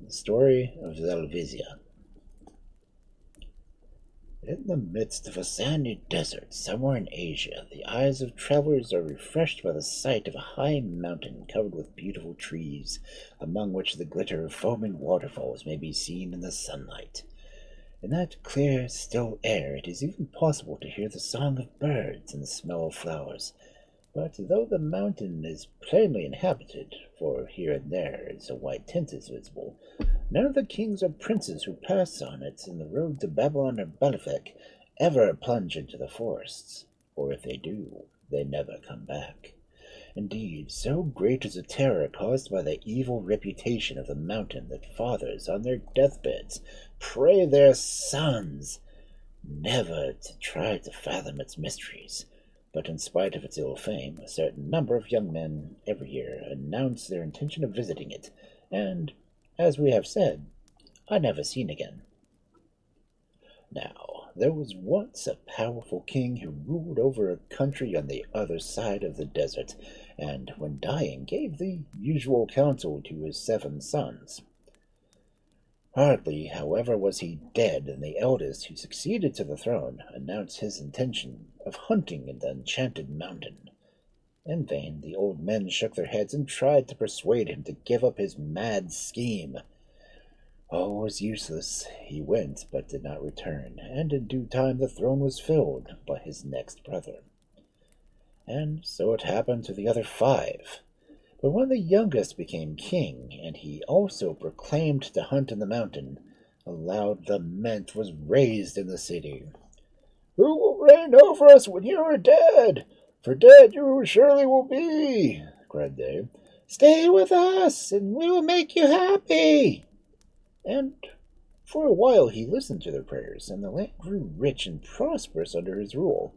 The story of Zoulvisia. In the midst of a sandy desert somewhere in Asia, the eyes of travelers are refreshed by the sight of a high mountain covered with beautiful trees, among which the glitter of foaming waterfalls may be seen in the sunlight. In that clear, still air, it is even possible to hear the song of birds and the smell of flowers. But though the mountain is plainly inhabited, for here and there a white tent is visible, none of the kings or princes who pass on it in the road to Babylon or Balefek ever plunge into the forests, or if they do, they never come back. Indeed, so great is the terror caused by the evil reputation of the mountain that fathers on their deathbeds pray their sons never to try to fathom its mysteries. But in spite of its ill fame, a certain number of young men every year announce their intention of visiting it, and, as we have said, are never seen again. Now, there was once a powerful king who ruled over a country on the other side of the desert, and when dying gave the usual counsel to his 7 sons. Hardly, however, was he dead, and the eldest, who succeeded to the throne, announced his intention of hunting in the enchanted mountain. In vain the old men shook their heads and tried to persuade him to give up his mad scheme. All was useless. He went, but did not return, and in due time the throne was filled by his next brother. And so it happened to the other 5. But when the youngest became king, and he also proclaimed to hunt in the mountain, a loud lament was raised in the city. "Who will reign over us when you are dead? For dead you surely will be," cried they. "Stay with us, and we will make you happy." And for a while he listened to their prayers, and the land grew rich and prosperous under his rule.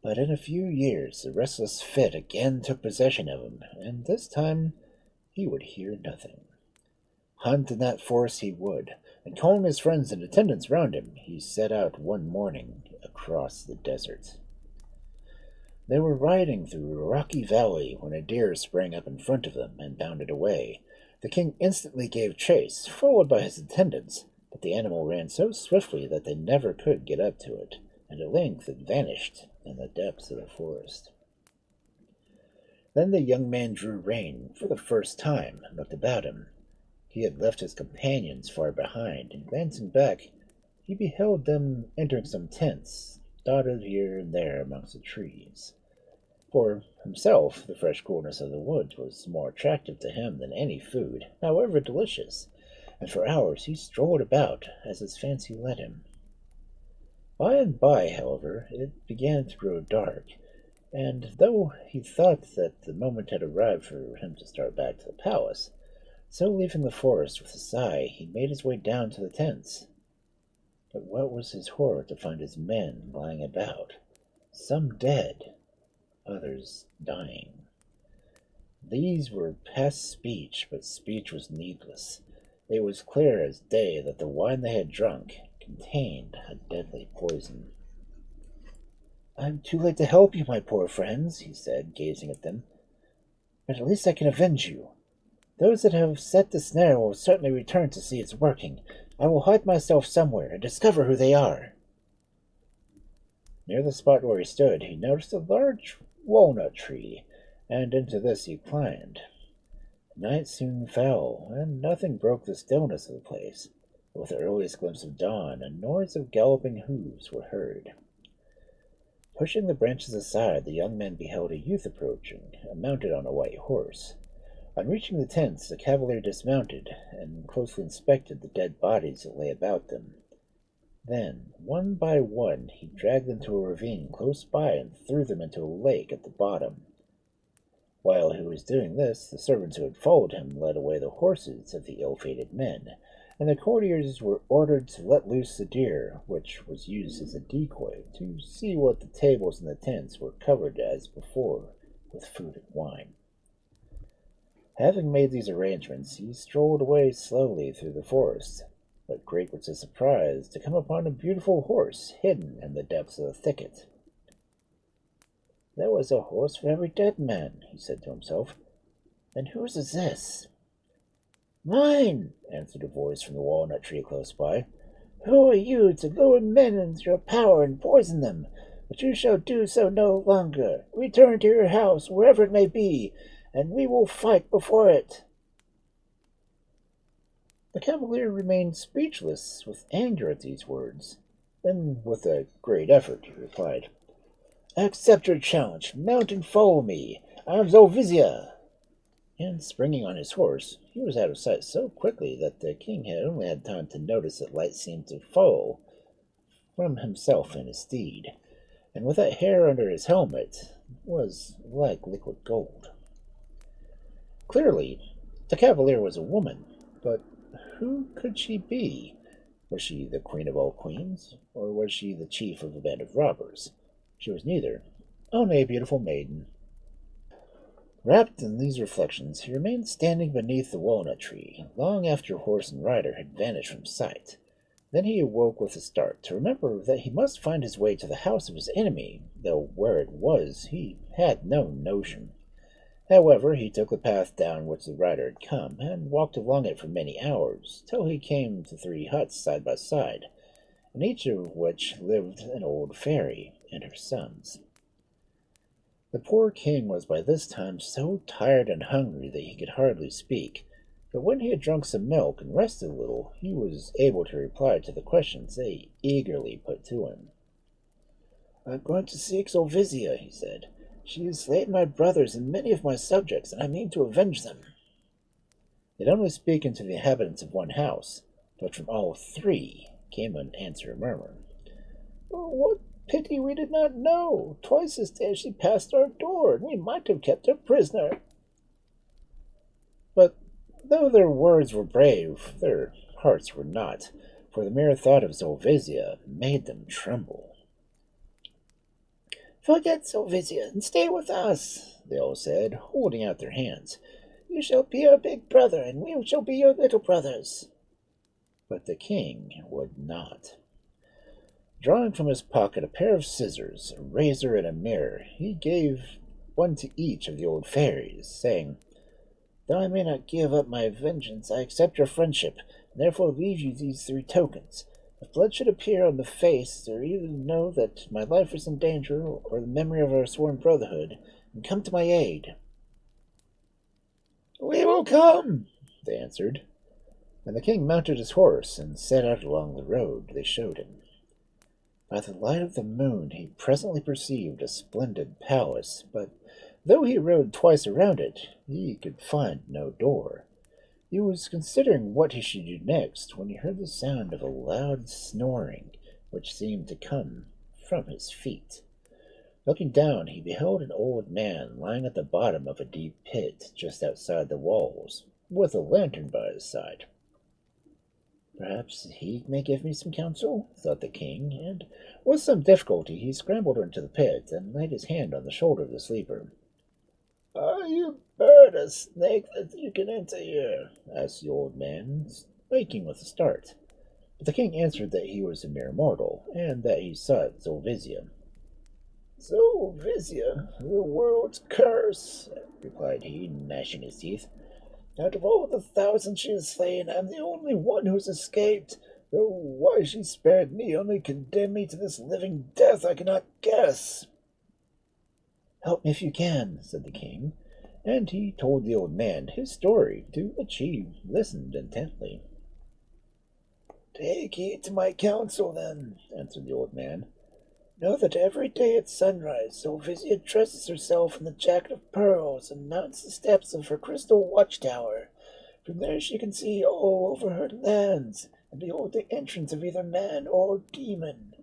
But in a few years the restless fit again took possession of him, and this time he would hear nothing. Hunt in that forest he would, and calling his friends and attendants round him, he set out one morning across the desert. They were riding through a rocky valley when a deer sprang up in front of them and bounded away. The king instantly gave chase, followed by his attendants, but the animal ran so swiftly that they never could get up to it, and at length it vanished in the depths of the forest. Then the young man drew rein for the first time and looked about him. He had left his companions far behind, and glancing back, he beheld them entering some tents, dotted here and there amongst the trees. For himself, the fresh coolness of the woods was more attractive to him than any food, however delicious, and for hours he strolled about as his fancy led him. By and by, however, it began to grow dark, and though he thought that the moment had arrived for him to start back to the palace, so leaving the forest with a sigh, he made his way down to the tents. But what was his horror to find his men lying about, some dead, others dying. These were past speech, but speech was needless. It was clear as day that the wine they had drunk contained a deadly poison. "I'm too late to help you, my poor friends," he said, gazing at them, "but at least I can avenge you. Those that have set the snare will certainly return to see its working. I will hide myself somewhere and discover who they are." Near the spot where he stood, he noticed a large walnut tree, and into this he climbed. Night soon fell, and nothing broke the stillness of the place. With the earliest glimpse of dawn, a noise of galloping hoofs were heard. Pushing the branches aside, the young men beheld a youth approaching, mounted on a white horse. On reaching the tents, the cavalier dismounted and closely inspected the dead bodies that lay about them. Then, one by one, he dragged them to a ravine close by and threw them into a lake at the bottom. While he was doing this, the servants who had followed him led away the horses of the ill-fated men, and the courtiers were ordered to let loose the deer, which was used as a decoy, to see what the tables in the tents were covered as before with food and wine. Having made these arrangements, he strolled away slowly through the forest, but great was his surprise to come upon a beautiful horse hidden in the depths of the thicket. "There was a horse for every dead man," he said to himself. "Then whose is this?" Mine, answered a voice from the walnut tree close by. Who are you to lure men into your power and poison them? But you shall do so no longer. Return to your house, wherever it may be, and we will fight before it. The cavalier remained speechless with anger at these words. Then, with a great effort, he replied, I accept your challenge. Mount and follow me. I am Zoulvisia. And springing on his horse, he was out of sight so quickly that the king had only had time to notice that light seemed to fall from himself and his steed, and with that hair under his helmet was like liquid gold. Clearly, the cavalier was a woman, but who could she be? Was she the queen of all queens, or was she the chief of a band of robbers? She was neither, only a beautiful maiden. Wrapped in these reflections, he remained standing beneath the walnut tree, long after horse and rider had vanished from sight. Then he awoke with a start, to remember that he must find his way to the house of his enemy, though where it was he had no notion. However, he took the path down which the rider had come, and walked along it for many hours, till he came to 3 huts side by side, in each of which lived an old fairy and her sons. The poor king was by this time so tired and hungry that he could hardly speak, but when he had drunk some milk and rested a little, he was able to reply to the questions they eagerly put to him. I am going to seek Zoulvisia, he said. She has slain my brothers and many of my subjects, and I mean to avenge them. They'd only spoken to the inhabitants of one house, but from all 3 came an answering murmur. Oh, what pity we did not know! Twice this day she passed our door, and we might have kept her prisoner. But though their words were brave, their hearts were not, for the mere thought of Zoulvisia made them tremble. Forget Zoulvisia and stay with us, they all said, holding out their hands. You shall be our big brother, and we shall be your little brothers. But the king would not. Drawing from his pocket a pair of scissors, a razor, and a mirror, he gave one to each of the old fairies, saying, Though I may not give up my vengeance, I accept your friendship, and therefore leave you these 3 tokens. If blood should appear on the face, or either know that my life is in danger, or the memory of our sworn brotherhood, and come to my aid. We will come, they answered. And the king mounted his horse and set out along the road they showed him. By the light of the moon he presently perceived a splendid palace, but though he rode twice around it, he could find no door. He was considering what he should do next when he heard the sound of a loud snoring, which seemed to come from his feet. Looking down, he beheld an old man lying at the bottom of a deep pit just outside the walls, with a lantern by his side. Perhaps he may give me some counsel, thought the king, and with some difficulty he scrambled into the pit and laid his hand on the shoulder of the sleeper. Are you bird a snake that you can enter here? Asked the old man, waking with a start. But the king answered that he was a mere mortal, and that he sought Zoulvisia. Zoulvisia, the world's curse, replied he, gnashing his teeth. Out of all the 1,000 she has slain, I am the only one who has escaped, though why she spared me, only condemned me to this living death, I cannot guess. Help me if you can, said the king, and he told the old man his story, to which he listened intently. Take heed to my counsel, then, answered the old man. Know that every day at sunrise Zoulvisia dresses herself in the jacket of pearls and mounts the steps of her crystal watchtower. From there she can see all over her lands, and behold the entrance of either man or demon.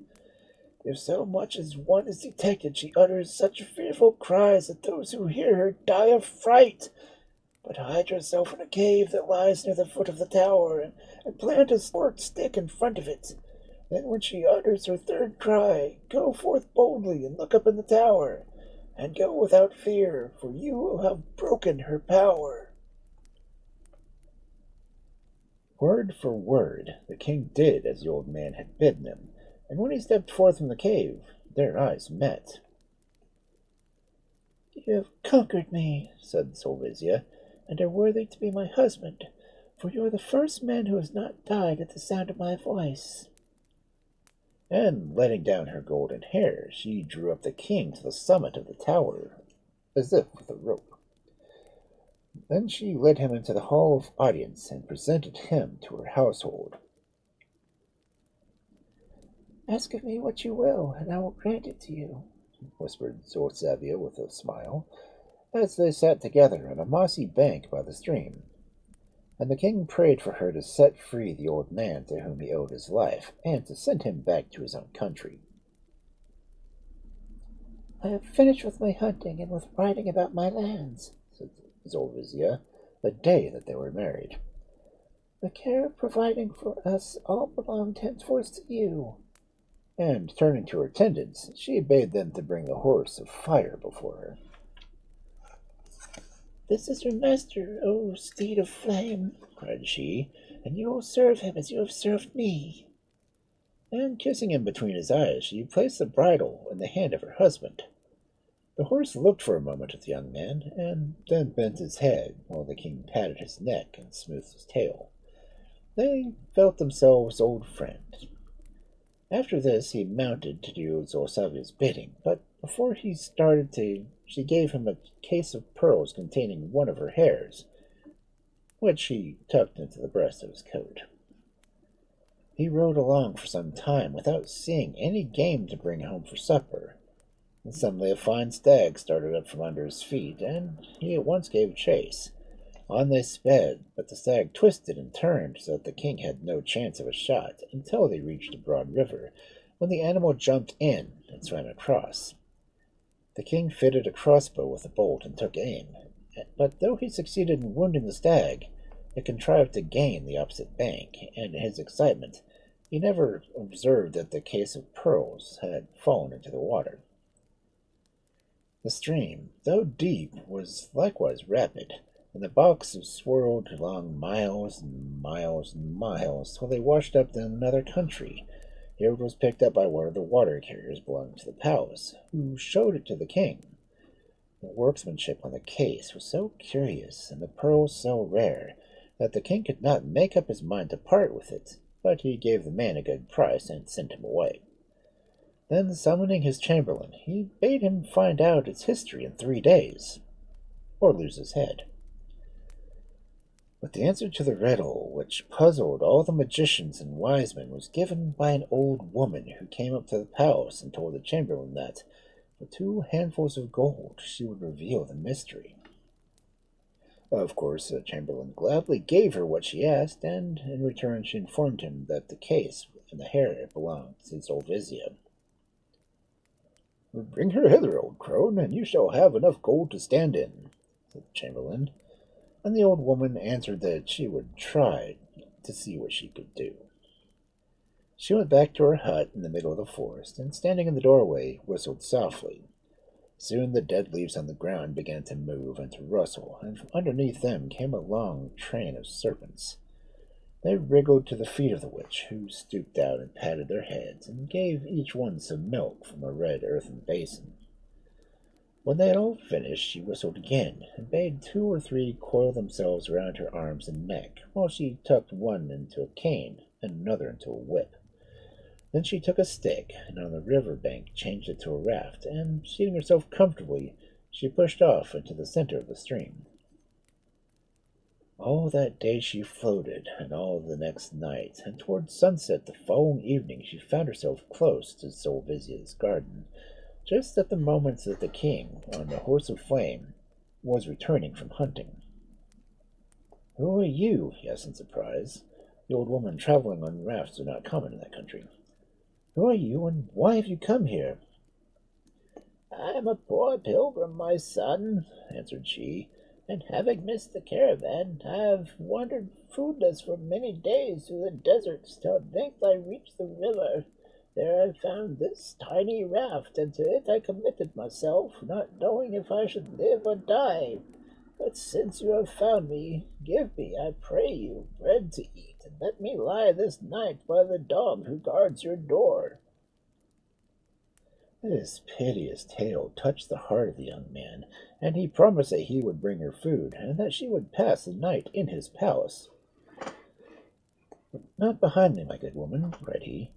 If so much as one is detected, she utters such fearful cries that those who hear her die of fright. But hide yourself in a cave that lies near the foot of the tower, and plant a forked stick in front of it. Then when she utters her 3rd cry, go forth boldly and look up in the tower, and go without fear, for you will have broken her power. Word for word, the king did as the old man had bidden him, and when he stepped forth from the cave, their eyes met. You have conquered me, said Zoulvisia, and are worthy to be my husband, for you are the first man who has not died at the sound of my voice." And letting down her golden hair, she drew up the king to the summit of the tower, as if with a rope. Then she led him into the hall of audience and presented him to her household. "Ask of me what you will, and I will grant it to you," whispered Zoulvisia with a smile, as they sat together on a mossy bank by the stream. And the king prayed for her to set free the old man to whom he owed his life, and to send him back to his own country. "I have finished with my hunting and with writing about my lands," said Zoulvisia, the day that they were married. "The care of providing for us all belonged henceforth to you." And turning to her attendants, she bade them to bring the horse of fire before her. "This is your master, O steed of flame," cried she, "and you will serve him as you have served me." And kissing him between his eyes, she placed the bridle in the hand of her husband. The horse looked for a moment at the young man, and then bent his head, while the king patted his neck and smoothed his tail. They felt themselves old friends. After this he mounted to do Zoulvia's bidding, but before he started she gave him a case of pearls containing one of her hairs, which he tucked into the breast of his coat. He rode along for some time without seeing any game to bring home for supper, and suddenly a fine stag started up from under his feet, and he at once gave chase. On they sped, but the stag twisted and turned so that the king had no chance of a shot until they reached a broad river, when the animal jumped in and swam across. The king fitted a crossbow with a bolt and took aim, but though he succeeded in wounding the stag, it contrived to gain the opposite bank, and in his excitement he never observed that the case of pearls had fallen into the water. The stream, though deep, was likewise rapid, and the box swirled along miles and miles and miles till they washed up in another country. Here it was picked up by one of the water carriers belonging to the palace, who showed it to the king. The workmanship on the case was so curious, and the pearls so rare, that the king could not make up his mind to part with it, but he gave the man a good price and sent him away. Then, summoning his chamberlain, he bade him find out its history in 3 days, or lose his head. But the answer to the riddle, which puzzled all the magicians and wise men, was given by an old woman who came up to the palace and told the chamberlain that, for 2 handfuls of gold, she would reveal the mystery. Of course, the chamberlain gladly gave her what she asked, and in return she informed him that the case and the hair belonged to Zoulvisia. "Bring her hither, old crone, and you shall have enough gold to stand in," said the chamberlain. And the old woman answered that she would try to see what she could do. She went back to her hut in the middle of the forest, and standing in the doorway, whistled softly. Soon the dead leaves on the ground began to move and to rustle, and from underneath them came a long train of serpents. They wriggled to the feet of the witch, who stooped down and patted their heads, and gave each one some milk from a red earthen basin. When they had all finished, she whistled again, and bade 2 or 3 coil themselves around her arms and neck, while she tucked one into a cane and another into a whip. Then she took a stick, and on the river bank changed it to a raft, and, seating herself comfortably, she pushed off into the center of the stream. All that day she floated, and all the next night, and towards sunset the following evening she found herself close to Zoulvisia's garden, just at the moment that the king, on the horse of flame, was returning from hunting. "Who are you?" he asked in surprise. The old woman traveling on rafts are not common in that country. "Who are you, and why have you come here?" "I am a poor pilgrim, my son," answered she, "and having missed the caravan, I have wandered foodless for many days through the deserts, till at length I reached the river. There I found this tiny raft, and to it I committed myself, not knowing if I should live or die. But since you have found me, give me, I pray you, bread to eat, and let me lie this night by the dog who guards your door." This piteous tale touched the heart of the young man, and he promised that he would bring her food, and that she would pass the night in his palace. "Not behind me, my good woman," cried he,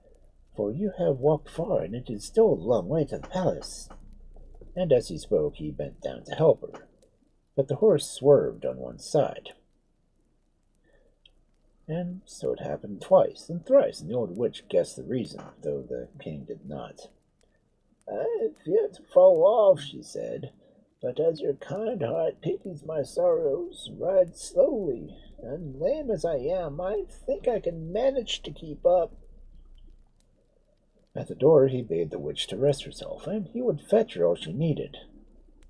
"for you have walked far, and it is still a long way to the palace." And as he spoke, he bent down to help her, but the horse swerved on one side. And so it happened twice and thrice, and the old witch guessed the reason, though the king did not. "I fear to fall off," she said, "but as your kind heart pities my sorrows, ride slowly, and lame as I am, I think I can manage to keep up." At the door he bade the witch to rest herself, and he would fetch her all she needed.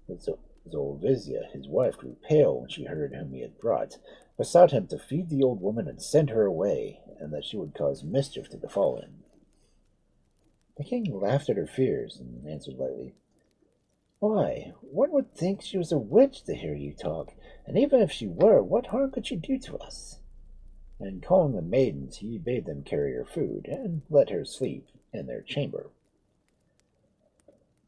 But Zoulvisia, his wife, grew pale when she heard whom he had brought, besought him to feed the old woman and send her away, and that she would cause mischief to befall him. The king laughed at her fears, and answered lightly, "Why, one would think she was a witch to hear you talk, and even if she were, what harm could she do to us?" And calling the maidens, he bade them carry her food, and let her sleep in their chamber.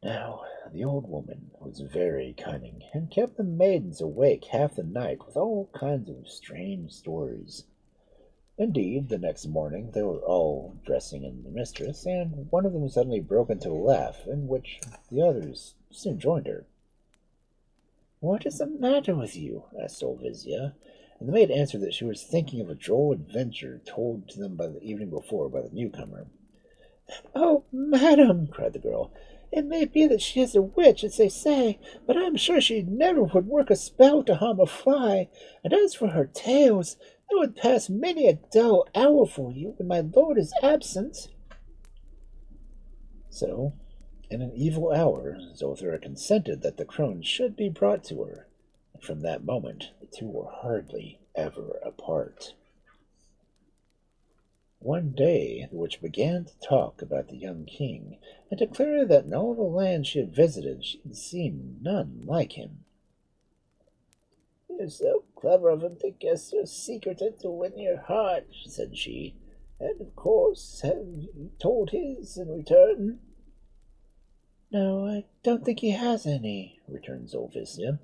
Now the old woman was very cunning, and kept the maidens awake half the night with all kinds of strange stories. Indeed, the next morning they were all dressing in the mistress, and one of them suddenly broke into a laugh, in which the others soon joined her. "What is the matter with you?" asked Zoulvisia, and the maid answered that she was thinking of a droll adventure told to them by the evening before by the newcomer. "Oh, madam," cried the girl, "it may be that she is a witch, as they say, but I am sure she never would work a spell to harm a fly. And as for her tales, they would pass many a dull hour for you when my lord is absent." So, in an evil hour, Zothra consented that the crone should be brought to her, and from that moment the two were hardly ever apart. One day the witch began to talk about the young king, and declared that in all the lands she had visited she had seen none like him. "It is so clever of him to guess your secret and to win your heart," said she. "And of course, have you told his in return?" "No, I don't think he has any," returned Zoulvisia.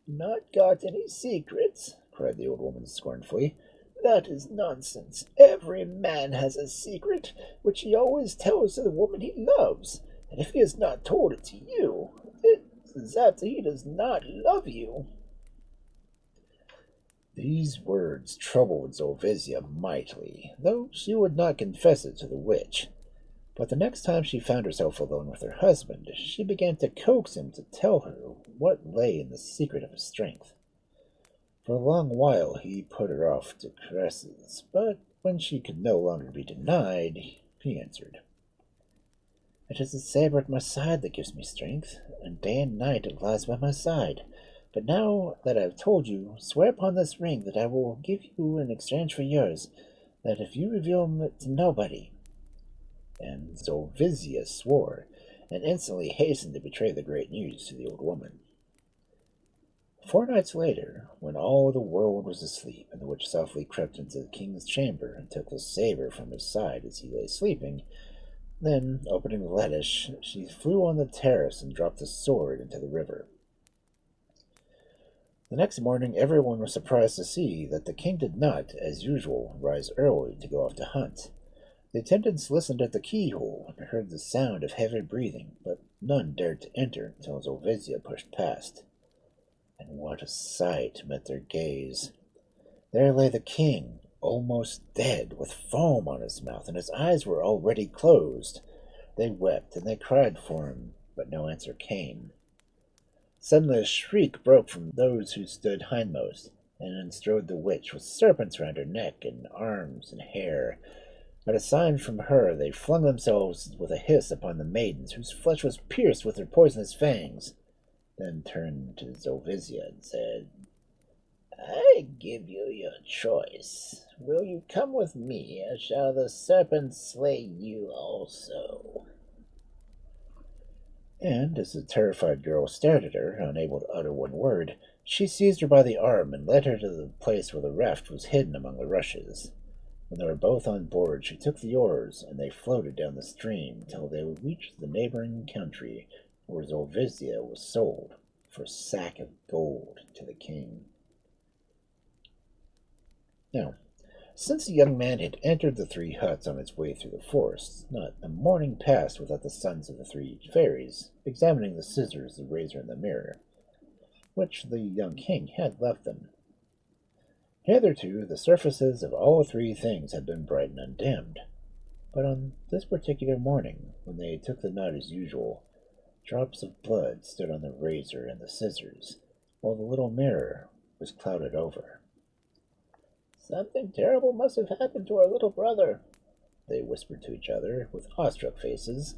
"Not got any secrets?" cried the old woman scornfully. "That is nonsense. Every man has a secret, which he always tells to the woman he loves, and if he has not told it to you, it is that he does not love you." These words troubled Zoulvisia mightily, though she would not confess it to the witch. But the next time she found herself alone with her husband, she began to coax him to tell her what lay in the secret of his strength. For a long while he put her off to caresses, but when she could no longer be denied, he answered, "It is the saber at my side that gives me strength, and day and night it lies by my side. But now that I have told you, swear upon this ring that I will give you in exchange for yours, that if you reveal it to nobody." And Zoulvisia swore, and instantly hastened to betray the great news to the old woman. 4 nights later, when all the world was asleep, and the witch softly crept into the king's chamber and took the saber from his side as he lay sleeping, then, opening the lattice, she flew on the terrace and dropped the sword into the river. The next morning everyone was surprised to see that the king did not, as usual, rise early to go off to hunt. The attendants listened at the keyhole and heard the sound of heavy breathing, but none dared to enter until Zoulvisia pushed past. And what a sight met their gaze! There lay the king, almost dead, with foam on his mouth, and his eyes were already closed. They wept and they cried for him, but no answer came. Suddenly a shriek broke from those who stood hindmost, and in strode the witch, with serpents round her neck and arms and hair. At a sign from her, they flung themselves with a hiss upon the maidens, whose flesh was pierced with their poisonous fangs, then turned to Zoulvisia and said, "I give you your choice. Will you come with me, or shall the serpents slay you also?" And as the terrified girl stared at her, unable to utter one word, she seized her by the arm and led her to the place where the raft was hidden among the rushes. When they were both on board, she took the oars, and they floated down the stream till they reached the neighboring country, where Zoulvisia was sold for a sack of gold to the king. Now, Since the young man had entered the three huts on his way through the forest, not a morning passed without the sons of the three fairies examining the scissors, the razor, and the mirror, which the young king had left them. Hitherto, the surfaces of all three things had been bright and undimmed, but on this particular morning, when they took the nut as usual, drops of blood stood on the razor and the scissors, while the little mirror was clouded over. "Something terrible must have happened to our little brother," they whispered to each other with awestruck faces.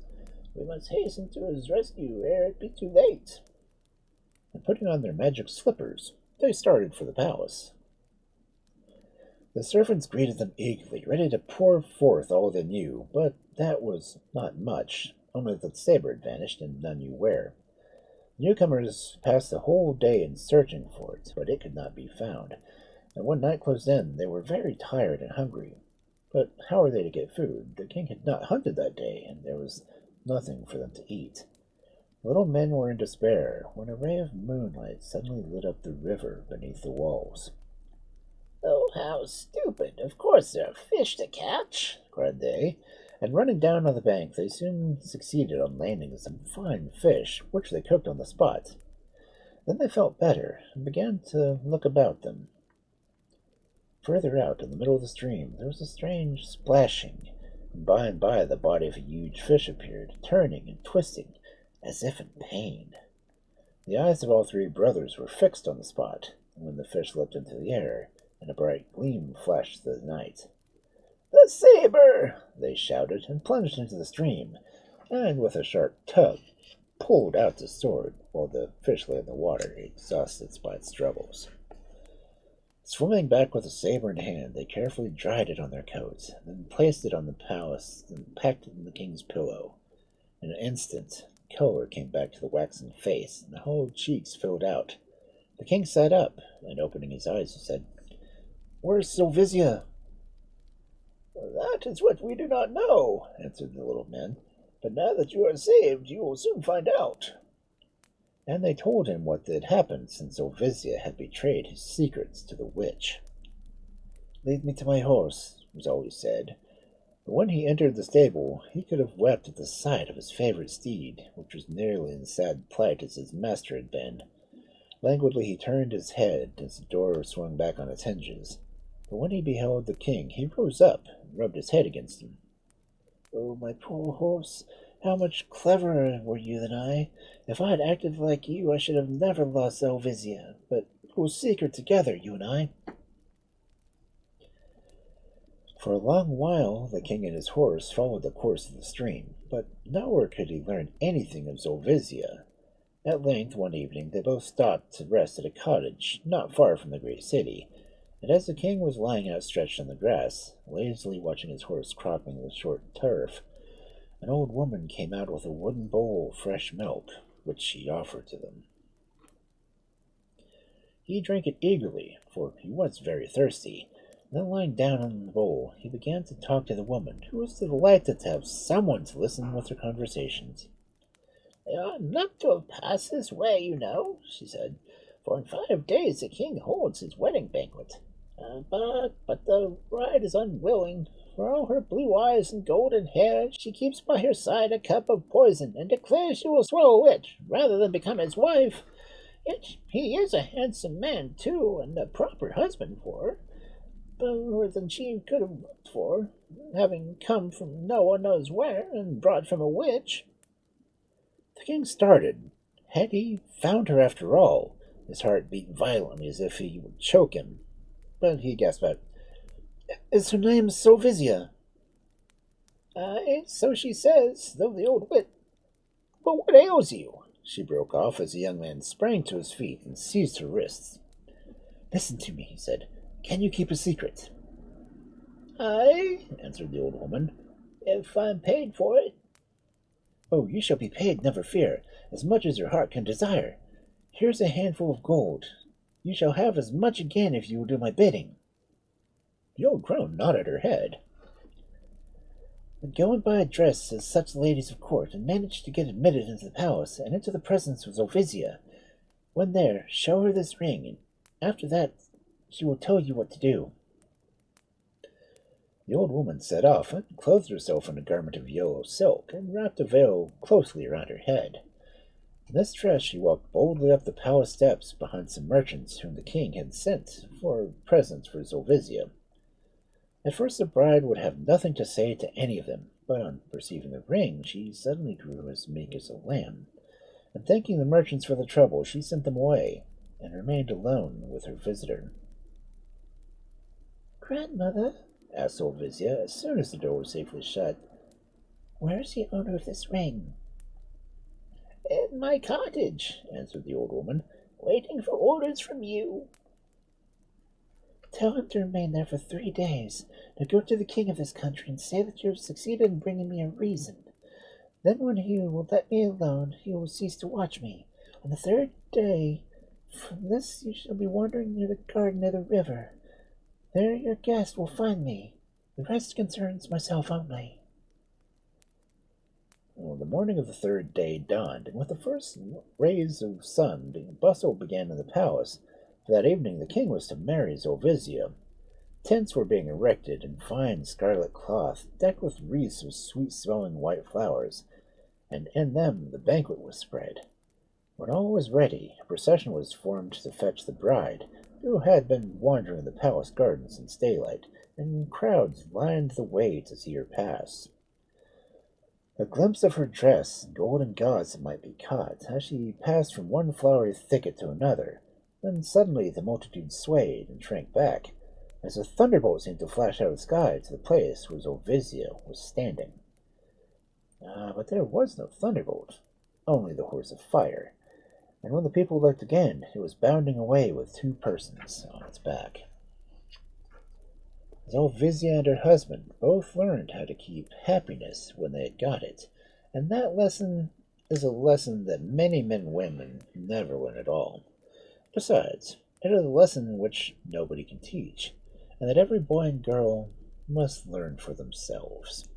"We must hasten to his rescue ere it be too late." And putting on their magic slippers, they started for the palace. The servants greeted them eagerly, ready to pour forth all they knew, but that was not much, only that the saber had vanished and none knew where. The newcomers passed the whole day in searching for it, but it could not be found, and when night closed in, they were very tired and hungry. But how were they to get food? The king had not hunted that day, and there was nothing for them to eat. The little men were in despair when a ray of moonlight suddenly lit up the river beneath the walls. "Oh, how stupid! Of course there are fish to catch!" cried they, and running down on the bank, they soon succeeded on landing some fine fish, which they cooked on the spot. Then they felt better, and began to look about them. Further out, in the middle of the stream, there was a strange splashing, and by the body of a huge fish appeared, turning and twisting, as if in pain. The eyes of all three brothers were fixed on the spot, and when the fish leapt into the air, and a bright gleam flashed through the night. "The saber!" they shouted, and plunged into the stream, and with a sharp tug pulled out the sword, while the fish lay in the water, exhausted by its struggles. Swimming back with the saber in hand, they carefully dried it on their coats, then placed it on the palace, and packed it in the king's pillow. In an instant, color came back to the waxen face, and the whole cheeks filled out. The king sat up, and opening his eyes, he said, "Where's Zoulvisia?" "That is what we do not know," answered the little men. "But now that you are saved, you will soon find out." And they told him what had happened since Zoulvisia had betrayed his secrets to the witch. "Lead me to my horse," was all he said. But when he entered the stable, he could have wept at the sight of his favorite steed, which was nearly in sad plight as his master had been. Languidly he turned his head as the door swung back on its hinges. But when he beheld the king, he rose up and rubbed his head against him. "Oh, my poor horse, how much cleverer were you than I! If I had acted like you, I should have never lost Zoulvisia, but we'll seek her together, you and I." For a long while the king and his horse followed the course of the stream, but nowhere could he learn anything of Zoulvisia. At length, one evening, they both stopped to rest at a cottage not far from the great city, and as the king was lying outstretched on the grass, lazily watching his horse cropping the short turf, an old woman came out with a wooden bowl of fresh milk, which she offered to them. He drank it eagerly, for he was very thirsty. Then lying down on the bowl, he began to talk to the woman, who was delighted to have someone to listen with her conversations. "They are not to have passed this way, you know," she said, "for in 5 days the king holds his wedding banquet. But the bride is unwilling. For all her blue eyes and golden hair, she keeps by her side a cup of poison, and declares she will swallow it rather than become his wife. Yet he is a handsome man, too, and a proper husband for her, more than she could have looked for, having come from no one knows where, and brought from a witch." The king started. Had he found her after all? His heart beat violently as if he would choke him, but he gasped out, "Is her name Zoulvisia?" "Aye, so she says, though the old wit. But what ails you?" she broke off as the young man sprang to his feet and seized her wrists. "Listen to me," he said. "Can you keep a secret?" "Aye," answered the old woman, "if I'm paid for it." "Oh, you shall be paid, never fear, as much as your heart can desire. Here's a handful of gold. You shall have as much again if you will do my bidding." The old crone nodded her head. "Then go and buy a dress as such ladies of court, and manage to get admitted into the palace and into the presence of Zoulvisia. When there, show her this ring, and after that she will tell you what to do." The old woman set off and clothed herself in a garment of yellow silk and wrapped a veil closely around her head. In this dress she walked boldly up the palace steps behind some merchants whom the king had sent for presents for Zoulvisia. At first the bride would have nothing to say to any of them, but on perceiving the ring she suddenly grew as meek as a lamb, and thanking the merchants for the trouble she sent them away, and remained alone with her visitor. "Grandmother," asked Zoulvisia as soon as the door was safely shut, "where is the owner of this ring?" "In my cottage," answered the old woman, "waiting for orders from you." "Tell him to remain there for 3 days. Now go to the king of this country and say that you have succeeded in bringing me a reason. Then when he will let me alone, he will cease to watch me. On the 3rd day from this you shall be wandering near the garden near the river. There your guest will find me. The rest concerns myself only." Well, the morning of the 3rd day dawned, and with the first rays of sun, bustle began in the palace. For that evening the king was to marry Zoulvisia. Tents were being erected in fine scarlet cloth, decked with wreaths of sweet-smelling white flowers, and in them the banquet was spread. When all was ready, a procession was formed to fetch the bride, who had been wandering the palace gardens since daylight, and crowds lined the way to see her pass. A glimpse of her dress and golden gauze might be caught as she passed from one flowery thicket to another. Then suddenly the multitude swayed and shrank back, as a thunderbolt seemed to flash out of the sky to the place where Zoulvisia was standing. But there was no thunderbolt, only the horse of fire, and when the people looked again, it was bounding away with 2 persons on its back. Zoulvisia and her husband both learned how to keep happiness when they had got it, and that lesson is a lesson that many men and women never learn at all. Besides, it is a lesson which nobody can teach, and that every boy and girl must learn for themselves.